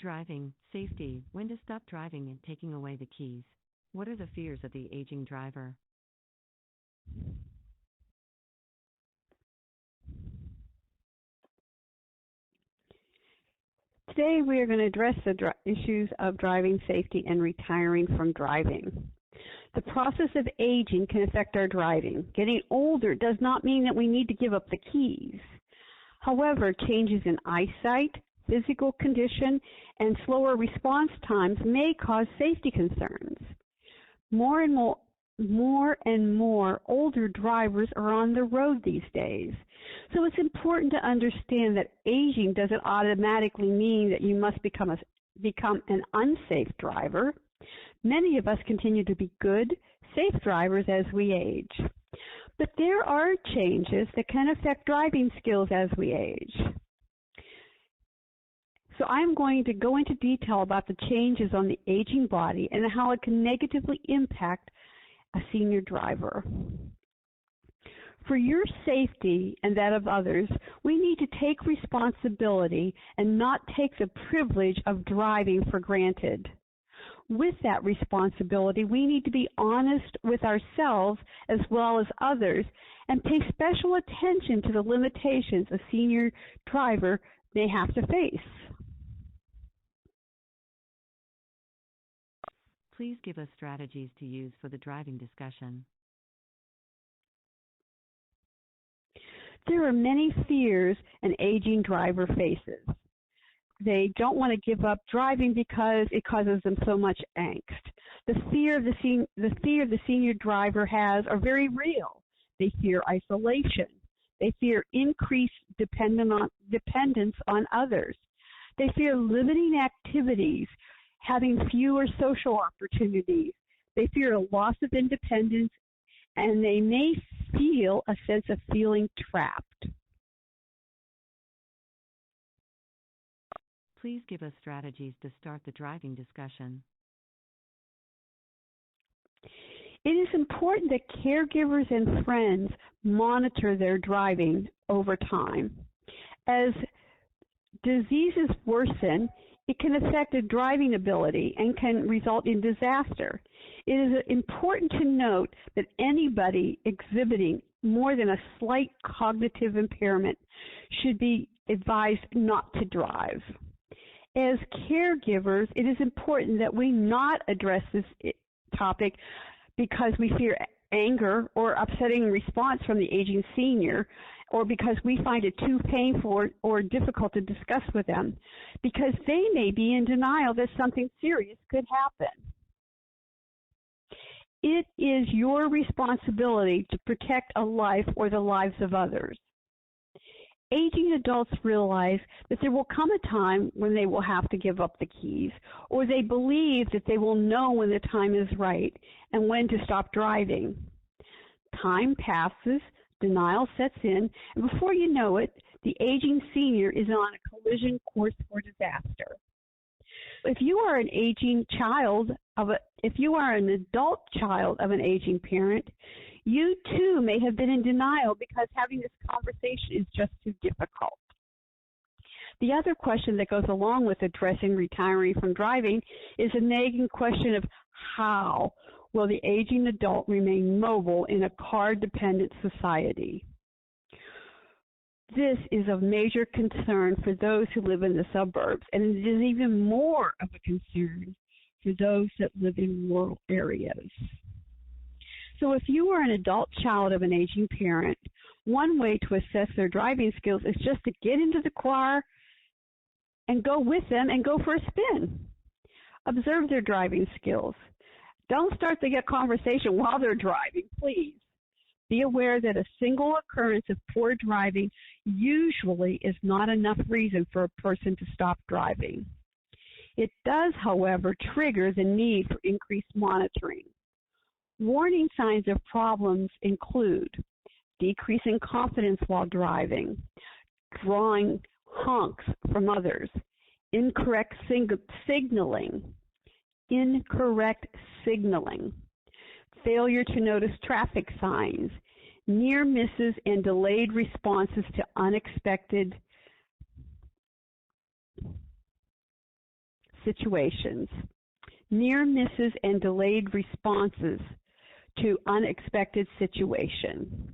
Driving, safety, when to stop driving and taking away the keys. What are the fears of the aging driver? Today we are going to address the issues of driving safety and retiring from driving. The process of aging can affect our driving. Getting older does not mean that we need to give up the keys. However, changes in eyesight, physical condition, and slower response times may cause safety concerns. More and more older drivers are on the road these days. So it's important to understand that aging doesn't automatically mean that you must become an unsafe driver. Many of us continue to be good, safe drivers as we age. But there are changes that can affect driving skills as we age. So I'm going to go into detail about the changes on the aging body and how it can negatively impact a senior driver. For your safety and that of others, we need to take responsibility and not take the privilege of driving for granted. With that responsibility, we need to be honest with ourselves as well as others and pay special attention to the limitations a senior driver may have to face. Please give us strategies to use for the driving discussion. There are many fears an aging driver faces. They don't want to give up driving because it causes them so much angst. The fear the senior driver has are very real. They fear isolation. They fear increased dependence on others. They fear limiting activities, having fewer social opportunities. They fear a loss of independence, and they may feel a sense of feeling trapped. Please give us strategies to start the driving discussion. It is important that caregivers and friends monitor their driving over time. As diseases worsen, it can affect a driving ability and can result in disaster. It is important to note that anybody exhibiting more than a slight cognitive impairment should be advised not to drive. As caregivers, it is important that we not address this topic because we fear anger or upsetting response from the aging senior, or because we find it too painful or difficult to discuss with them, because they may be in denial that something serious could happen. It is your responsibility to protect a life or the lives of others. Aging adults realize that there will come a time when they will have to give up the keys, or they believe that they will know when the time is right and when to stop driving. Time passes, denial sets in, and before you know it, the aging senior is on a collision course for disaster. If you are an adult child of an aging parent, you too may have been in denial because having this conversation is just too difficult. The other question that goes along with addressing retiring from driving is a nagging question of how will the aging adult remain mobile in a car-dependent society? This is of major concern for those who live in the suburbs, and it is even more of a concern for those that live in rural areas. So if you are an adult child of an aging parent, one way to assess their driving skills is just to get into the car and go with them and go for a spin. Observe their driving skills. Don't start the conversation while they're driving, please. Be aware that a single occurrence of poor driving usually is not enough reason for a person to stop driving. It does, however, trigger the need for increased monitoring. Warning signs of problems include decreasing confidence while driving, drawing honks from others, incorrect signaling, failure to notice traffic signs, near misses and delayed responses to unexpected situations, near misses and delayed responses to unexpected situation.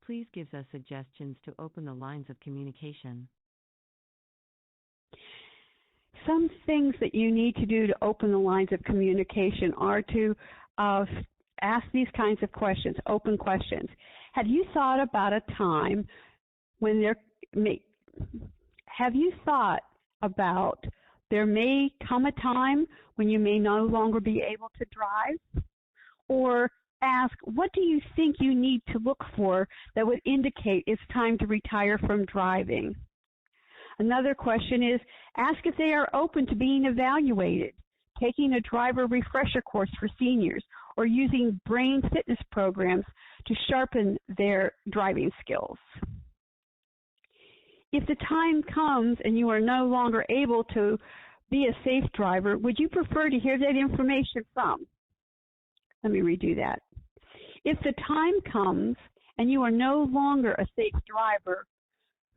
Please give us suggestions to open the lines of communication. Some things that you need to do to open the lines of communication are to ask these kinds of questions, open questions. Have you thought about a time when there may come a time when you may no longer be able to drive? Or ask, what do you think you need to look for that would indicate it's time to retire from driving? Another question is, ask if they are open to being evaluated, taking a driver refresher course for seniors, or using brain fitness programs to sharpen their driving skills. If the time comes and you are no longer able to be a safe driver, would you prefer to hear that information from? Let me redo that. If the time comes and you are no longer a safe driver,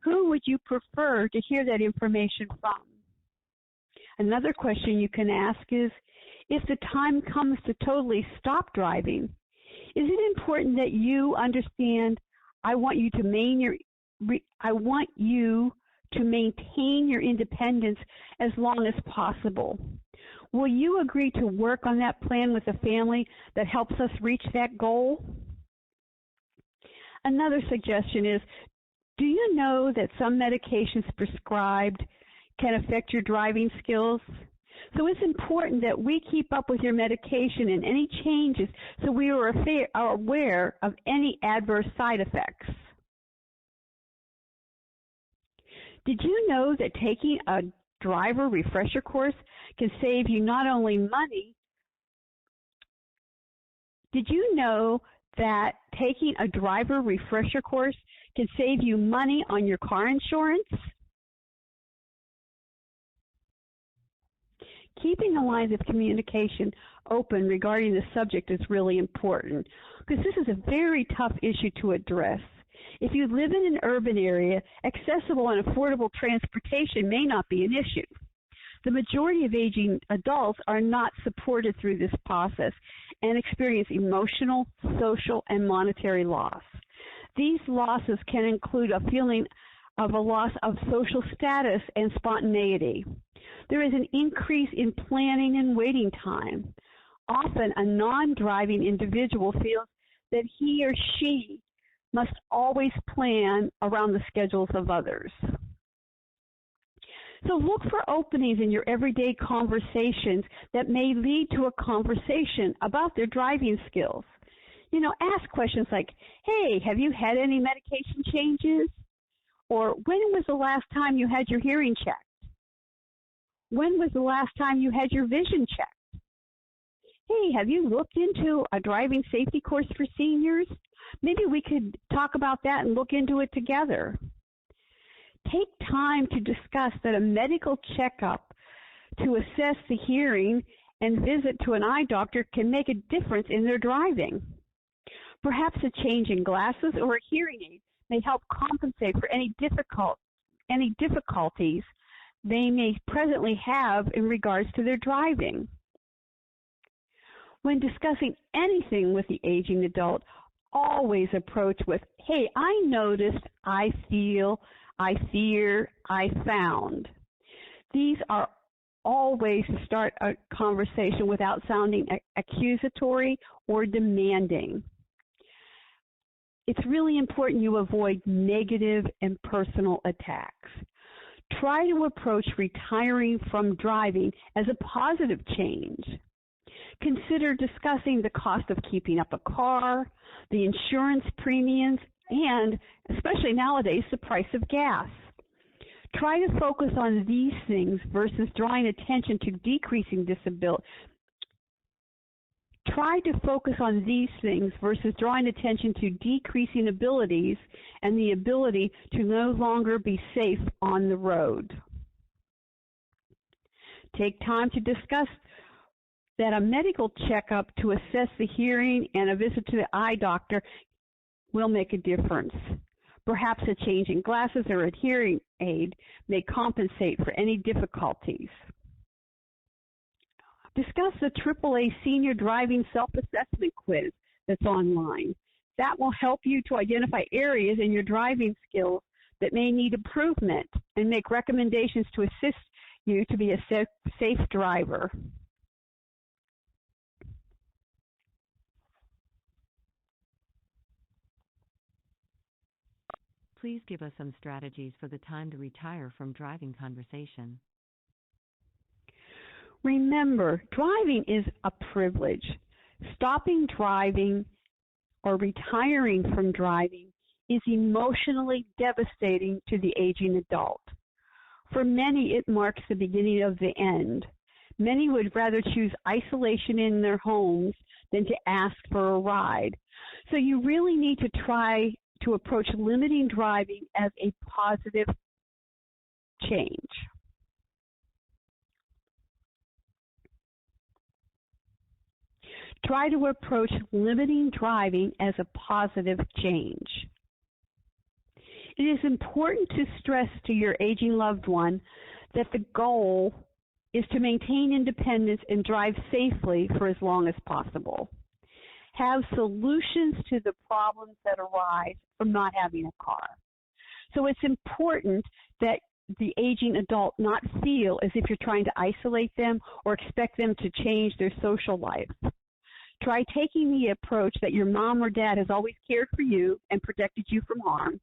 who would you prefer to hear that information from? Another question you can ask is, if the time comes to totally stop driving, is it important that you understand, I want you to maintain your independence as long as possible? Will you agree to work on that plan with a family that helps us reach that goal? Another suggestion is, do you know that some medications prescribed can affect your driving skills? So it's important that we keep up with your medication and any changes so we are aware of any adverse side effects. Did you know that taking a driver refresher course can save you not only money? Did you know that taking a driver refresher course can save you money on your car insurance? Keeping the lines of communication open regarding the subject is really important because this is a very tough issue to address. If you live in an urban area, accessible and affordable transportation may not be an issue. The majority of aging adults are not supported through this process and experience emotional, social, and monetary loss. These losses can include a feeling of a loss of social status and spontaneity. There is an increase in planning and waiting time. Often, a non-driving individual feels that he or she must always plan around the schedules of others. So look for openings in your everyday conversations that may lead to a conversation about their driving skills. You know, ask questions like, hey, have you had any medication changes? Or when was the last time you had your hearing checked? When was the last time you had your vision checked? Hey, have you looked into a driving safety course for seniors? Maybe we could talk about that and look into it together. Take time to discuss that a medical checkup to assess the hearing and visit to an eye doctor can make a difference in their driving. Perhaps a change in glasses or a hearing aid may help compensate for any difficulties they may presently have in regards to their driving. When discussing anything with the aging adult, always approach with, hey, I noticed, I feel, I fear, I found. These are all ways to start a conversation without sounding accusatory or demanding. It's really important you avoid negative and personal attacks. Try to approach retiring from driving as a positive change. Consider discussing the cost of keeping up a car, the insurance premiums, and, especially nowadays, the price of gas. Try to focus on these things versus drawing attention to decreasing disability. Try to focus on these things versus drawing attention to decreasing abilities and the ability to no longer be safe on the road. Take time to discuss that a medical checkup to assess the hearing and a visit to the eye doctor will make a difference. Perhaps a change in glasses or a hearing aid may compensate for any difficulties. Discuss the AAA Senior Driving Self-Assessment Quiz that's online. That will help you to identify areas in your driving skills that may need improvement and make recommendations to assist you to be a safe driver. Please give us some strategies for the time to retire from driving conversation. Remember, driving is a privilege. Stopping driving or retiring from driving is emotionally devastating to the aging adult. For many, it marks the beginning of the end. Many would rather choose isolation in their homes than to ask for a ride. So you really need to try to approach limiting driving as a positive change. Try to approach limiting driving as a positive change. It is important to stress to your aging loved one that the goal is to maintain independence and drive safely for as long as possible. Have solutions to the problems that arise from not having a car. So it's important that the aging adult not feel as if you're trying to isolate them or expect them to change their social life. Try taking the approach that your mom or dad has always cared for you and protected you from harm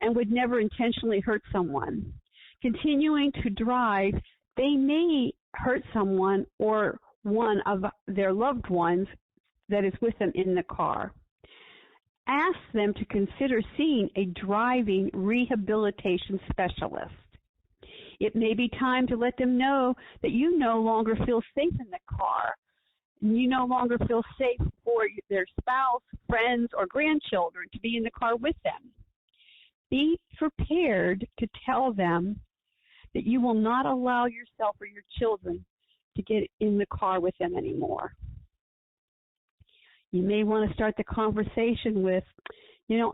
and would never intentionally hurt someone. Continuing to drive, they may hurt someone or one of their loved ones that is with them in the car. Ask them to consider seeing a driving rehabilitation specialist. It may be time to let them know that you no longer feel safe in the car. You no longer feel safe for their spouse, friends, or grandchildren to be in the car with them. Be prepared to tell them that you will not allow yourself or your children to get in the car with them anymore. You may want to start the conversation with,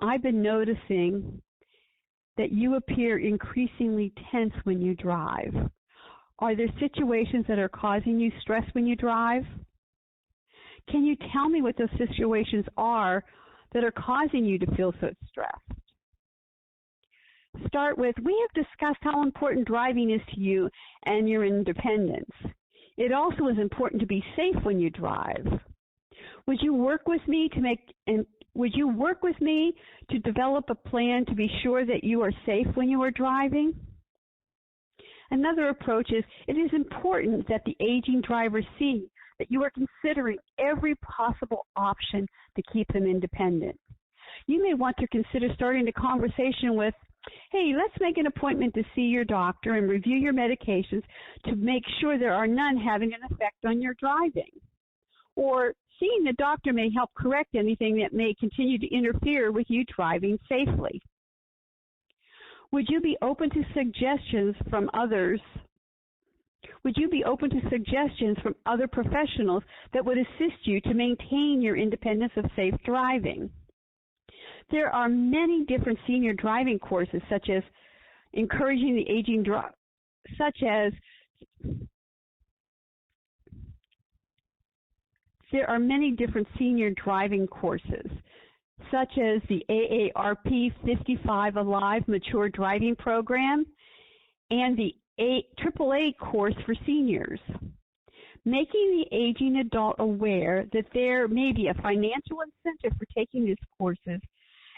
I've been noticing that you appear increasingly tense when you drive. Are there situations that are causing you stress when you drive? Can you tell me what those situations are that are causing you to feel so stressed? Start with, we have discussed how important driving is to you and your independence. It also is important to be safe when you drive. Would you work with me to develop a plan to be sure that you are safe when you are driving? Another approach is, it is important that the aging driver see that you are considering every possible option to keep them independent. You may want to consider starting the conversation with, hey, let's make an appointment to see your doctor and review your medications to make sure there are none having an effect on your driving. Or seeing the doctor may help correct anything that may continue to interfere with you driving safely. Would you be open to suggestions from others? Would you be open to suggestions from other professionals that would assist you to maintain your independence of safe driving? There are many different senior driving courses, such as encouraging the aging driver, There are many different senior driving courses, such as the AARP 55 Alive Mature Driving Program and the AAA course for seniors. Making the aging adult aware that there may be a financial incentive for taking these courses,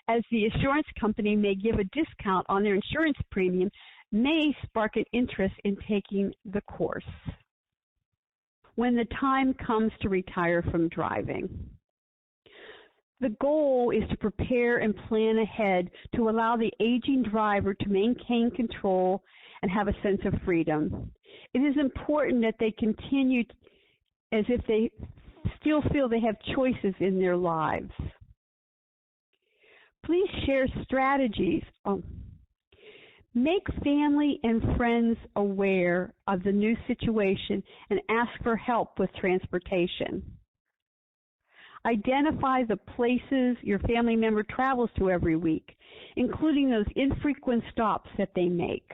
as the insurance company may give a discount on their insurance premium, may spark an interest in taking the course when the time comes to retire from driving. The goal is to prepare and plan ahead to allow the aging driver to maintain control and have a sense of freedom. It is important that they continue as if they still feel they have choices in their lives. Please share strategies. Make family and friends aware of the new situation and ask for help with transportation. Identify the places your family member travels to every week, including those infrequent stops that they make.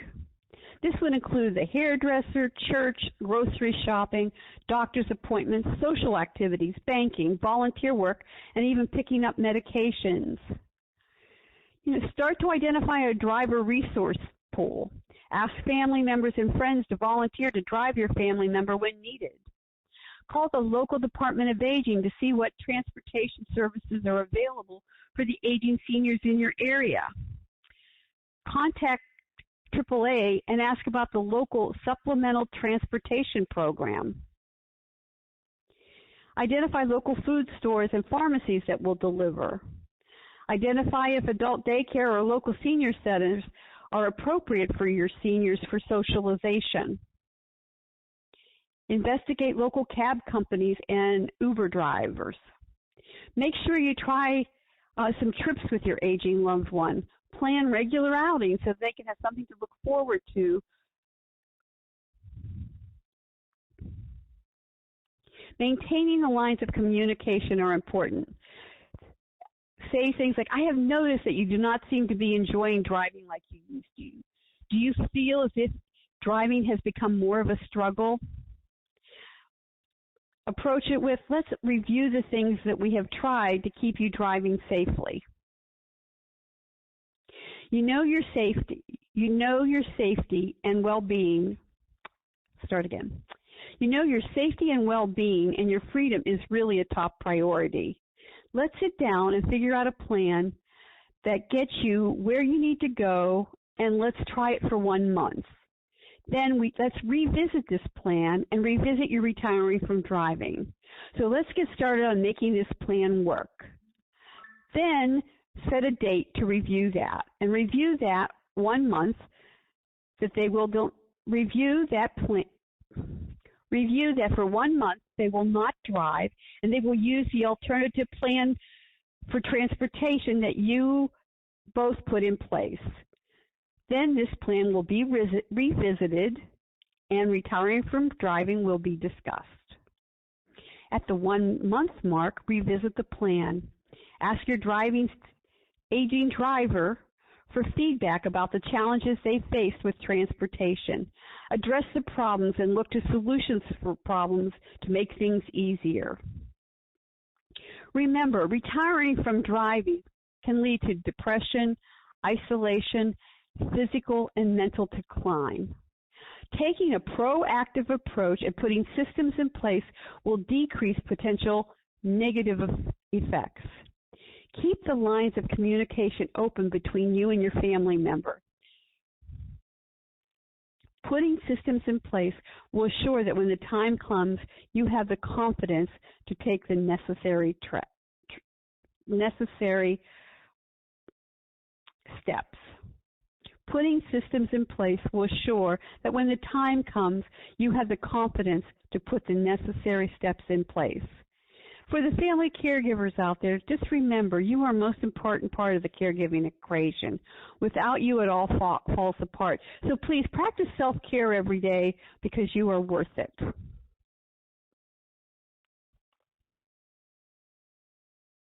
This would include the hairdresser, church, grocery shopping, doctor's appointments, social activities, banking, volunteer work, and even picking up medications. Start to identify a driver resource pool. Ask family members and friends to volunteer to drive your family member when needed. Call the local Department of Aging to see what transportation services are available for the aging seniors in your area. Contact AAA and ask about the local supplemental transportation program. Identify local food stores and pharmacies that will deliver. Identify if adult daycare or local senior centers are appropriate for your seniors for socialization. Investigate local cab companies and Uber drivers. Make sure you try some trips with your aging loved one. Plan regular outings so they can have something to look forward to. Maintaining the lines of communication are important. Say things like, I have noticed that you do not seem to be enjoying driving like you used to. Do you feel as if driving has become more of a struggle? Approach it with, let's review the things that we have tried to keep you driving safely. You know your safety and well-being. Start again. You know your safety and well-being and your freedom is really a top priority. Let's sit down and figure out a plan that gets you where you need to go, and let's try it for 1 month. Then let's revisit this plan and revisit your retiring from driving. So let's get started on making this plan work. Then set a date to review that, and review that 1 month that they will review that plan. Review that for 1 month they will not drive, and they will use the alternative plan for transportation that you both put in place. Then this plan will be revisited, and retiring from driving will be discussed. At the 1 month mark, revisit the plan. Ask your aging driver for feedback about the challenges they faced with transportation. Address the problems and look to solutions for problems to make things easier. Remember, retiring from driving can lead to depression, isolation, physical and mental decline. Taking a proactive approach and putting systems in place will decrease potential negative effects. Keep the lines of communication open between you and your family member. Putting systems in place will assure that when the time comes, you have the confidence to take the necessary steps. Putting systems in place will assure that when the time comes, you have the confidence to put the necessary steps in place. For the family caregivers out there, just remember you are the most important part of the caregiving equation. Without you, it all falls apart. So please practice self-care every day because you are worth it.